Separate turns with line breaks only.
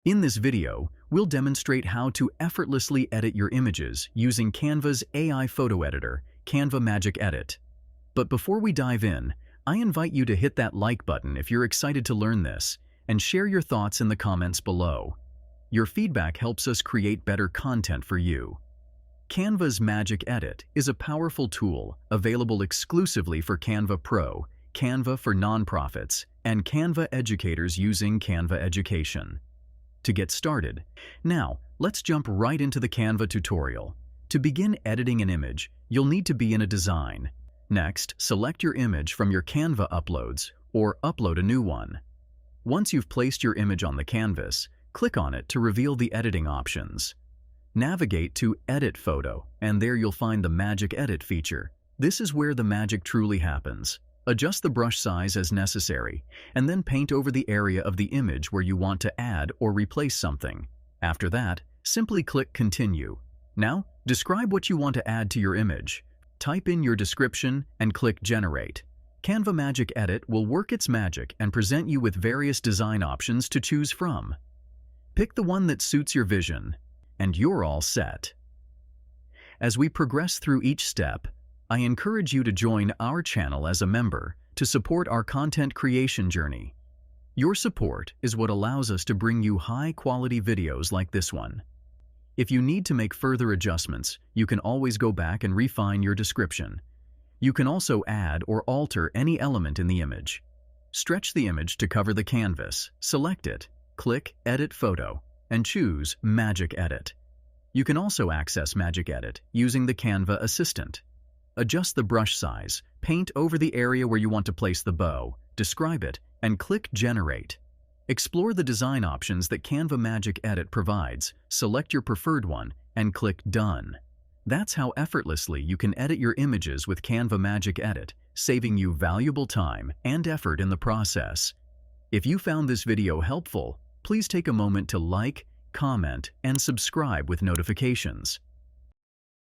In this video, we'll demonstrate how to effortlessly edit your images using Canva's AI photo editor, Canva Magic Edit. But before we dive in, I invite you to hit that like button if you're excited to learn this, and share your thoughts in the comments below. Your feedback helps us create better content for you. Canva's Magic Edit is a powerful tool available exclusively for Canva Pro, Canva for nonprofits, and Canva educators using Canva Education. To get started, now let's jump right into the Canva tutorial. To begin editing an image, you'll need to be in a design. Next, select your image from your Canva uploads or upload a new one. Once you've placed your image on the canvas, click on it to reveal the editing options. Navigate to Edit Photo, and there you'll find the Magic Edit feature. This is where the magic truly happens. Adjust the brush size as necessary, and then paint over the area of the image where you want to add or replace something. After that, simply click Continue. Now, describe what you want to add to your image. Type in your description and click Generate. Canva Magic Edit will work its magic and present you with various design options to choose from. Pick the one that suits your vision, and you're all set. As we progress through each step, I encourage you to join our channel as a member to support our content creation journey. Your support is what allows us to bring you high-quality videos like this one. If you need to make further adjustments, you can always go back and refine your description. You can also add or alter any element in the image. Stretch the image to cover the canvas, select it, click Edit Photo, and choose Magic Edit. You can also access Magic Edit using the Canva Assistant. Adjust the brush size, paint over the area where you want to place the bow, describe it, and click Generate. Explore the design options that Canva Magic Edit provides, select your preferred one, and click Done. That's how effortlessly you can edit your images with Canva Magic Edit, saving you valuable time and effort in the process. If you found this video helpful, please take a moment to like, comment, and subscribe with notifications.